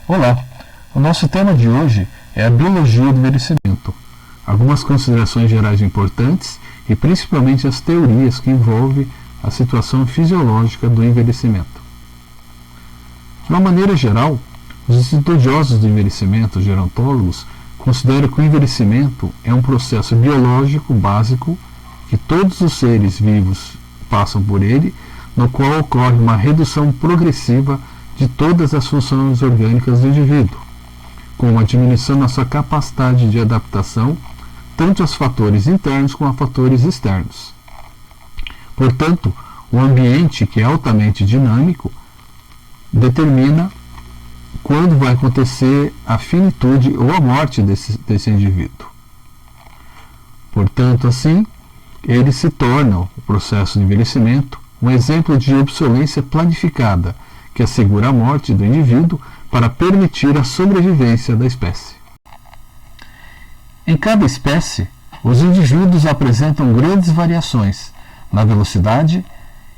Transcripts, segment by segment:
Olá, o nosso tema de hoje é a biologia do envelhecimento, algumas considerações gerais importantes e principalmente as teorias que envolvem a situação fisiológica do envelhecimento. De uma maneira geral, os estudiosos do envelhecimento, gerontólogos, consideram que o envelhecimento é um processo biológico básico que todos os seres vivos passam por ele, no qual ocorre uma redução progressiva de todas as funções orgânicas do indivíduo, com uma diminuição na sua capacidade de adaptação, tanto aos fatores internos como a fatores externos. Portanto, o ambiente, que é altamente dinâmico, determina quando vai acontecer a finitude ou a morte desse indivíduo. Portanto, assim, ele se torna, o processo de envelhecimento, um exemplo de obsolescência planificada, que assegura a morte do indivíduo para permitir a sobrevivência da espécie. Em cada espécie, os indivíduos apresentam grandes variações na velocidade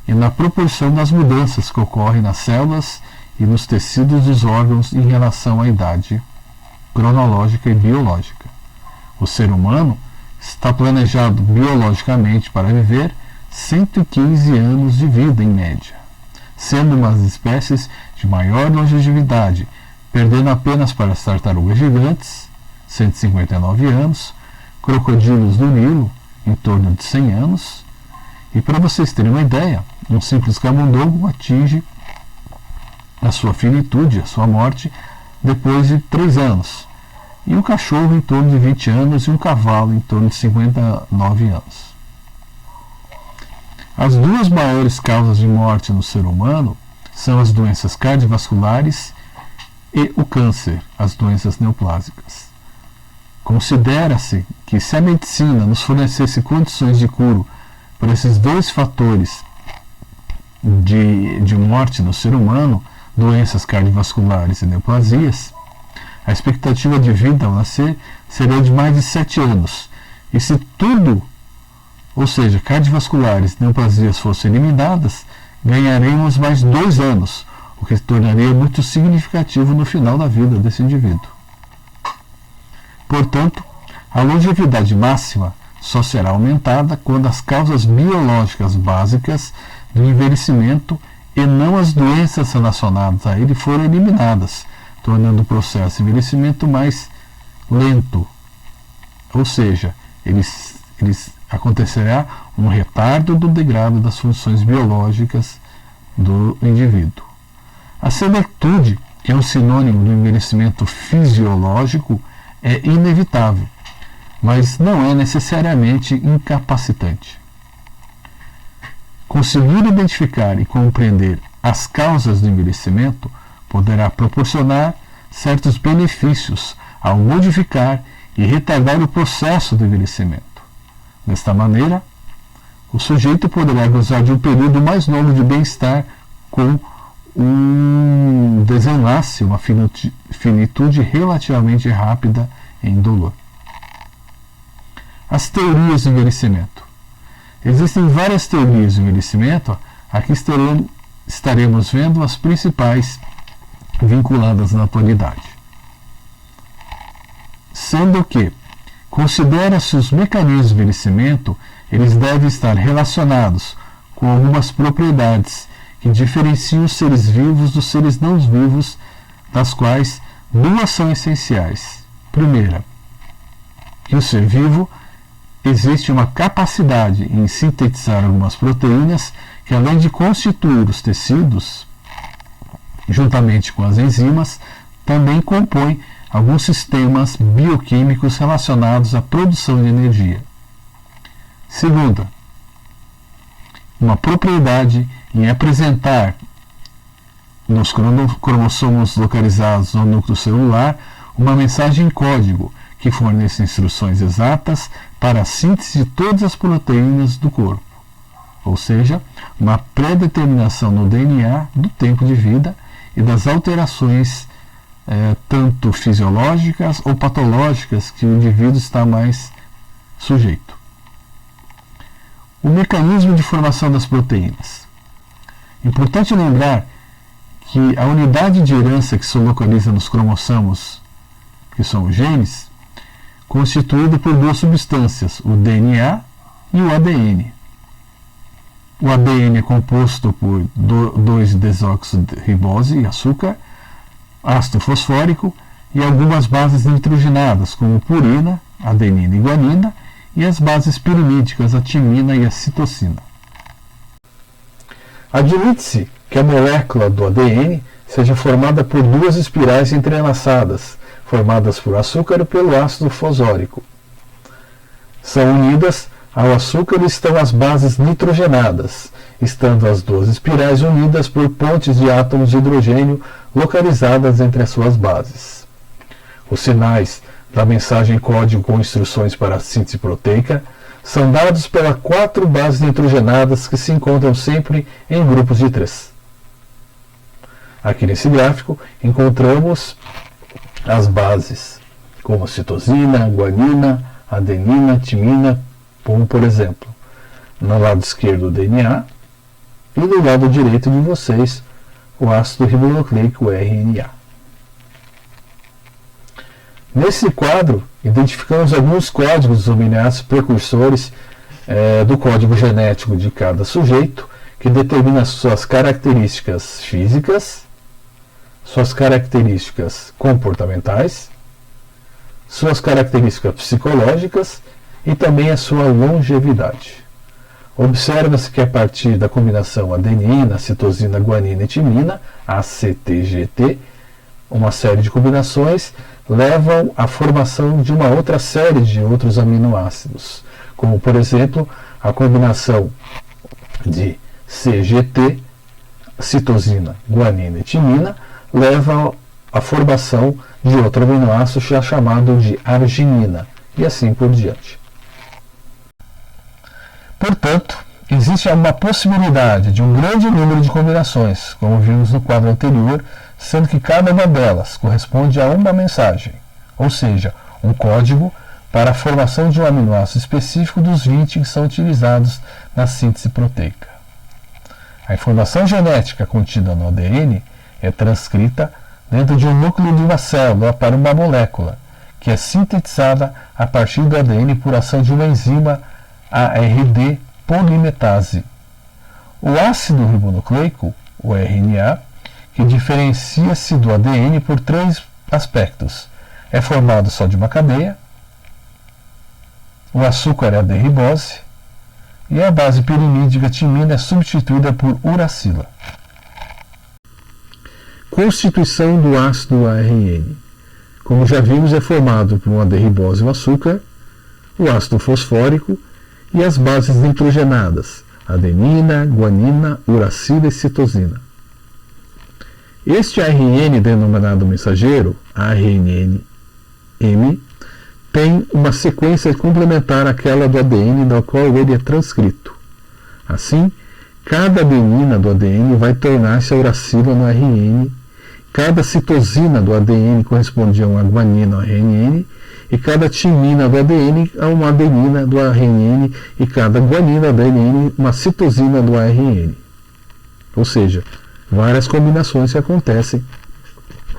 e na proporção das mudanças que ocorrem nas células e nos tecidos dos órgãos em relação à idade cronológica e biológica. O ser humano está planejado biologicamente para viver 115 anos de vida em média, sendo uma das espécies de maior longevidade, perdendo apenas para as tartarugas gigantes, 159 anos, crocodilos do Nilo, em torno de 100 anos, e para vocês terem uma ideia, um simples camundongo atinge a sua finitude, a sua morte, depois de 3 anos, e um cachorro em torno de 20 anos e um cavalo em torno de 59 anos. As duas maiores causas de morte no ser humano são as doenças cardiovasculares e o câncer, as doenças neoplásicas. Considera-se que se a medicina nos fornecesse condições de cura para esses dois fatores de morte no ser humano, doenças cardiovasculares e neoplasias, a expectativa de vida ao nascer seria de mais de 7 anos. E se tudo, ou seja, cardiovasculares e neoplasias fossem eliminadas, ganharemos mais 2 anos, o que se tornaria muito significativo no final da vida desse indivíduo. Portanto, a longevidade máxima só será aumentada quando as causas biológicas básicas do envelhecimento e não as doenças relacionadas a ele forem eliminadas, tornando o processo de envelhecimento mais lento. Ou seja, acontecerá um retardo do degrado das funções biológicas do indivíduo. A senectude, que é um sinônimo do envelhecimento fisiológico, é inevitável, mas não é necessariamente incapacitante. Conseguir identificar e compreender as causas do envelhecimento poderá proporcionar certos benefícios ao modificar e retardar o processo do envelhecimento. Desta maneira, o sujeito poderá gozar de um período mais longo de bem-estar com um desenlace, uma finitude relativamente rápida e indolor. As teorias do envelhecimento. Existem várias teorias do envelhecimento, aqui estaremos vendo as principais vinculadas na atualidade. Sendo que considera-se os mecanismos de envelhecimento, eles devem estar relacionados com algumas propriedades que diferenciam os seres vivos dos seres não vivos, das quais 2 são essenciais. Primeira, que o ser vivo existe uma capacidade em sintetizar algumas proteínas que, além de constituir os tecidos, juntamente com as enzimas, também compõem alguns sistemas bioquímicos relacionados à produção de energia. Segunda, uma propriedade em apresentar nos cromossomos localizados no núcleo celular uma mensagem em código que fornece instruções exatas para a síntese de todas as proteínas do corpo, ou seja, uma pré-determinação no DNA do tempo de vida e das alterações tanto fisiológicas ou patológicas que o indivíduo está mais sujeito. O mecanismo de formação das proteínas. Importante lembrar que a unidade de herança que se localiza nos cromossomos, que são os genes, constituído por duas substâncias, o DNA e o ADN. O ADN é composto por 2-desoxirribose, açúcar, ácido fosfórico e algumas bases nitrogenadas, como purina, adenina e guanina, e as bases pirimídicas, a timina e a citosina. Admite-se que a molécula do ADN seja formada por duas espirais entrelaçadas, formadas por açúcar e pelo ácido fosfórico. São unidas ao açúcar estão as bases nitrogenadas, estando as duas espirais unidas por pontes de átomos de hidrogênio localizadas entre as suas bases. Os sinais da mensagem código com instruções para a síntese proteica são dados pelas 4 bases nitrogenadas que se encontram sempre em grupos de 3. Aqui nesse gráfico encontramos as bases como citosina, guanina, adenina, timina, como por exemplo, no lado esquerdo o DNA e do lado direito de vocês o ácido ribonucleico RNA. Nesse quadro, identificamos alguns códigos dos aminoácidos precursores do código genético de cada sujeito, que determina suas características físicas, suas características comportamentais, suas características psicológicas e também a sua longevidade. Observa-se que a partir da combinação adenina, citosina, guanina e timina, ACTGT, uma série de combinações levam à formação de uma outra série de outros aminoácidos, como por exemplo a combinação de CGT, citosina, guanina e timina, leva à formação de outro aminoácido já chamado de arginina, e assim por diante. Portanto, existe uma possibilidade de um grande número de combinações, como vimos no quadro anterior, sendo que cada uma delas corresponde a uma mensagem, ou seja, um código para a formação de um aminoácido específico dos 20 que são utilizados na síntese proteica. A informação genética contida no ADN é transcrita dentro de um núcleo de uma célula para uma molécula, que é sintetizada a partir do ADN por ação de uma enzima ARD polimetase. O ácido ribonucleico, o RNA, que diferencia-se do ADN por 3 aspectos. É formado só de uma cadeia, o açúcar é a D-ribose e a base pirimídica timina é substituída por uracila. Constituição do ácido ARN. Como já vimos, é formado por uma D-ribose, o açúcar, o ácido fosfórico e as bases nitrogenadas, adenina, guanina, uracila e citosina. Este ARN denominado mensageiro, ARNM, tem uma sequência complementar àquela do ADN da qual ele é transcrito. Assim, cada adenina do ADN vai tornar-se a uracila no RN, cada citosina do ADN corresponde a uma guanina no RNN, e cada timina do ADN a uma adenina do RNN, e cada guanina do ADN uma citosina do ARN. Ou seja, várias combinações que acontecem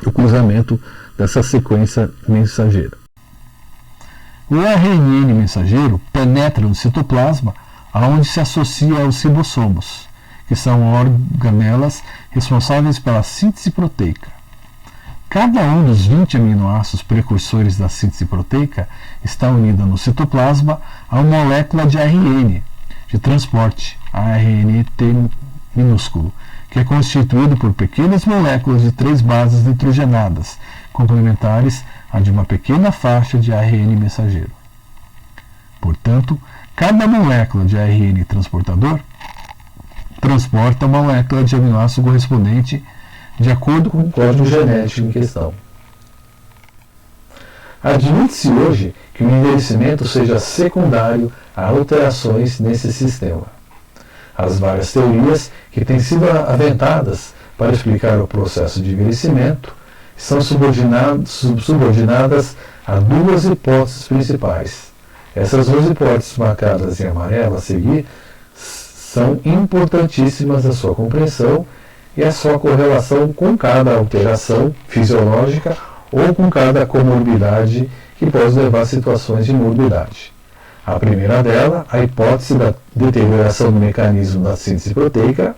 no cruzamento dessa sequência mensageira. O RNN mensageiro penetra no citoplasma, onde se associa aos ribossomos, que são organelas responsáveis pela síntese proteica. Cada um dos 20 aminoácidos precursores da síntese proteica está unido no citoplasma a uma molécula de ARN, de transporte, ARNT minúsculo, que é constituído por pequenas moléculas de 3 bases nitrogenadas, complementares a de uma pequena faixa de ARN mensageiro. Portanto, cada molécula de ARN transportador transporta uma molécula de aminoácido correspondente de acordo com o código genético em questão. Admite-se hoje que o envelhecimento seja secundário a alterações nesse sistema. As várias teorias que têm sido aventadas para explicar o processo de envelhecimento são subordinadas a 2 hipóteses principais. Essas 2 hipóteses marcadas em amarelo a seguir são importantíssimas na sua compreensão e a sua correlação com cada alteração fisiológica ou com cada comorbidade que pode levar a situações de morbidade. A primeira dela, a hipótese da deterioração do mecanismo da síntese proteica,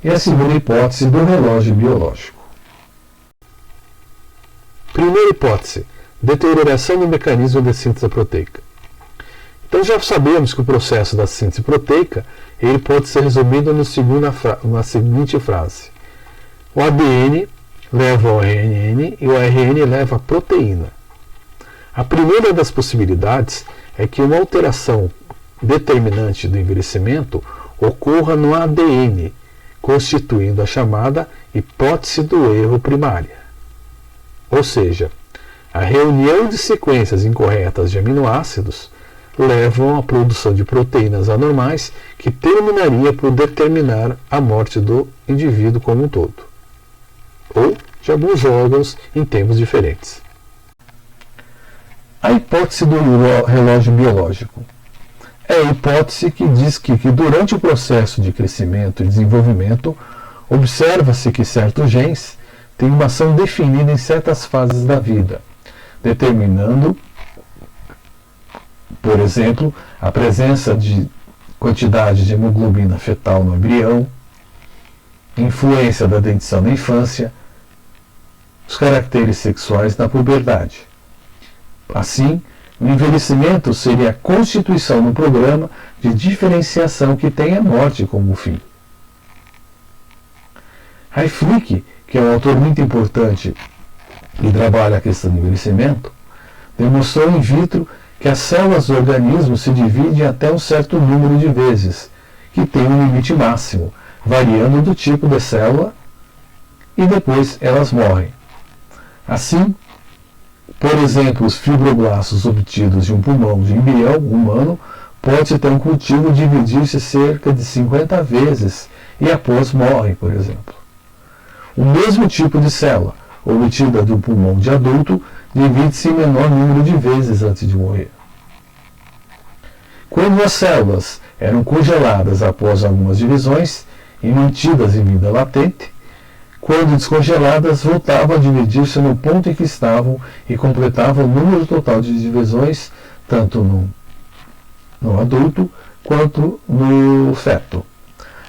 e a segunda hipótese do relógio biológico. Primeira hipótese, deterioração do mecanismo da síntese proteica. Então já sabemos que o processo da síntese proteica ele pode ser resumido na seguinte frase. O ADN leva ao RNN e o RN leva a proteína. A primeira das possibilidades é que uma alteração determinante do envelhecimento ocorra no ADN, constituindo a chamada hipótese do erro primária. Ou seja, a reunião de sequências incorretas de aminoácidos levam à produção de proteínas anormais que terminaria por determinar a morte do indivíduo como um todo, ou de alguns órgãos em tempos diferentes. A hipótese do relógio biológico é a hipótese que diz que durante o processo de crescimento e desenvolvimento observa-se que certos genes têm uma ação definida em certas fases da vida, determinando, por exemplo, a presença de quantidade de hemoglobina fetal no embrião, influência da dentição na infância, os caracteres sexuais na puberdade. Assim, o envelhecimento seria a constituição do programa de diferenciação que tem a morte como fim. Hayflick, que é um autor muito importante e trabalha a questão do envelhecimento, demonstrou in vitro que as células do organismo se dividem até um certo número de vezes, que tem um limite máximo, variando do tipo de célula, e depois elas morrem. Assim, por exemplo, os fibroblastos obtidos de um pulmão de embrião humano pode ter um cultivo dividir-se cerca de 50 vezes e após morrem, por exemplo. O mesmo tipo de célula, obtida do pulmão de adulto, divide-se em menor número de vezes antes de morrer. Quando as células eram congeladas após algumas divisões e mantidas em vida latente, quando descongeladas, voltavam a dividir-se no ponto em que estavam e completavam o número total de divisões, tanto no adulto quanto no feto.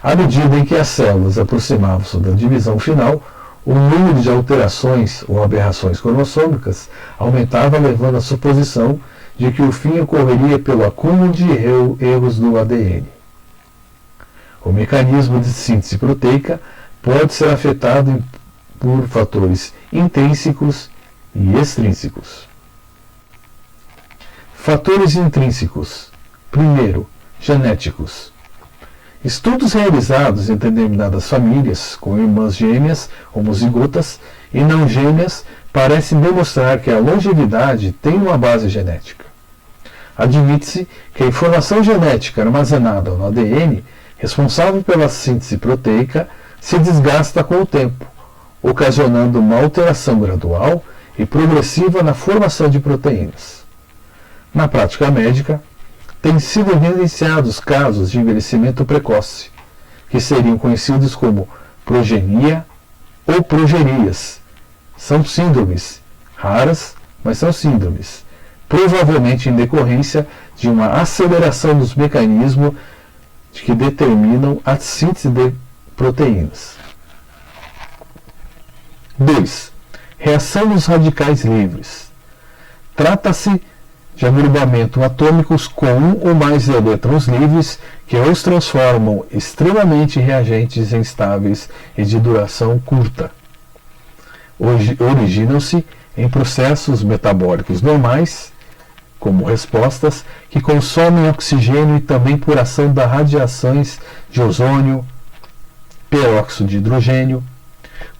À medida em que as células aproximavam-se da divisão final, o número de alterações ou aberrações cromossômicas aumentava, levando à suposição de que o fim ocorreria pelo acúmulo de erros do ADN. O mecanismo de síntese proteica pode ser afetado por fatores intrínsecos e extrínsecos. Fatores intrínsecos. Primeiro, genéticos. Estudos realizados em determinadas famílias, com irmãs gêmeas, homozigotas e não gêmeas, parecem demonstrar que a longevidade tem uma base genética. Admite-se que a informação genética armazenada no ADN, responsável pela síntese proteica, se desgasta com o tempo, ocasionando uma alteração gradual e progressiva na formação de proteínas. Na prática médica, têm sido evidenciados casos de envelhecimento precoce, que seriam conhecidos como progenia ou progerias. São síndromes raras, mas são síndromes, provavelmente em decorrência de uma aceleração dos mecanismos que determinam a síntese de proteínas. 2. Reação dos radicais livres. Trata-se de agrupamentos atômicos com um ou mais elétrons livres que os transformam extremamente reagentes instáveis e de duração curta. Originam-se em processos metabólicos normais, como respostas que consomem oxigênio e também por ação das radiações de ozônio, peróxido de hidrogênio,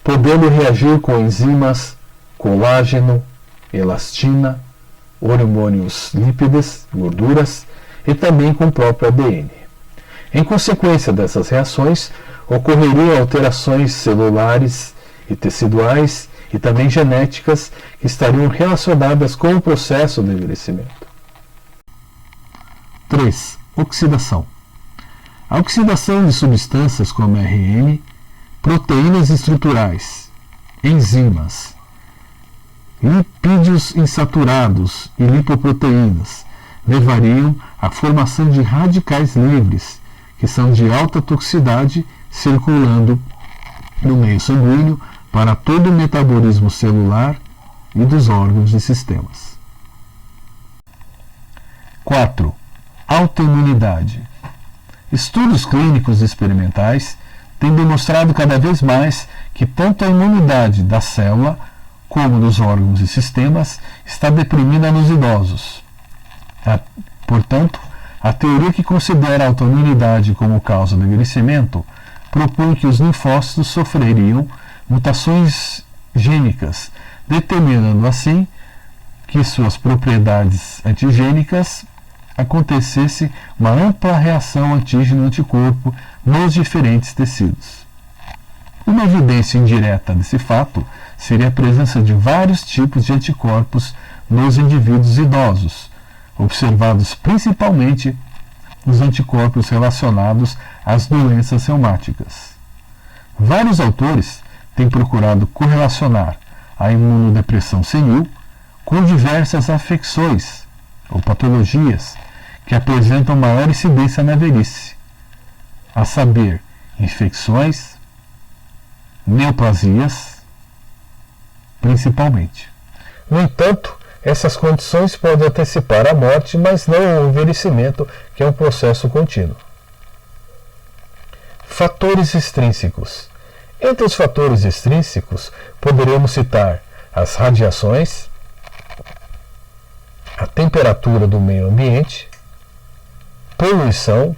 podendo reagir com enzimas, colágeno, elastina, hormônios lípides, gorduras e também com o próprio ADN. Em consequência dessas reações, ocorreriam alterações celulares e teciduais e também genéticas que estariam relacionadas com o processo do envelhecimento. 3. Oxidação. A oxidação de substâncias como RN proteínas estruturais, enzimas, lipídios insaturados e lipoproteínas levariam à formação de radicais livres, que são de alta toxicidade, circulando no meio sanguíneo para todo o metabolismo celular e dos órgãos e sistemas. 4. Autoimunidade. Estudos clínicos e experimentais têm demonstrado cada vez mais que tanto a imunidade da célula como dos órgãos e sistemas está deprimida nos idosos. Portanto, a teoria que considera a autoimunidade como causa do envelhecimento propõe que os linfócitos sofreriam mutações gênicas, determinando assim que suas propriedades antigênicas acontecesse uma ampla reação antígeno-anticorpo nos diferentes tecidos. Uma evidência indireta desse fato seria a presença de vários tipos de anticorpos nos indivíduos idosos, observados principalmente os anticorpos relacionados às doenças reumáticas. Vários autores têm procurado correlacionar a imunodepressão senil com diversas afecções ou patologias que apresentam maior incidência na velhice, a saber, infecções, neoplasias, principalmente. No entanto, essas condições podem antecipar a morte, mas não o envelhecimento, que é um processo contínuo. Fatores extrínsecos. Entre os fatores extrínsecos, poderemos citar as radiações, a temperatura do meio ambiente, poluição,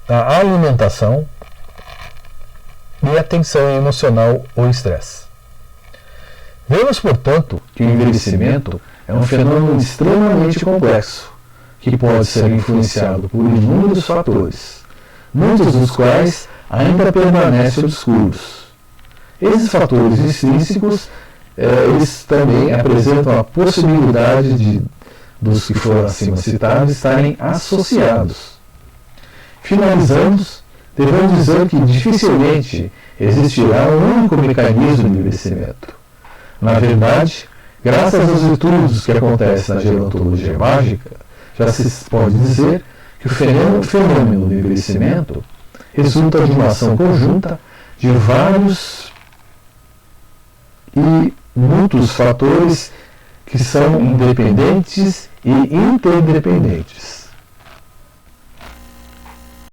a alimentação e a tensão emocional ou estresse. Vemos, portanto, que o envelhecimento é um fenômeno extremamente complexo, que pode ser influenciado por inúmeros fatores, muitos dos quais ainda permanecem obscuros. Esses fatores extrínsecos, eles também apresentam a possibilidade dos que foram acima citados estarem associados. Finalizando, devemos dizer que dificilmente existirá um único mecanismo de envelhecimento. Na verdade, graças aos estudos que acontecem na gerontologia mágica, já se pode dizer que o fenômeno do envelhecimento resulta de uma ação conjunta de vários e muitos fatores que são independentes e interdependentes.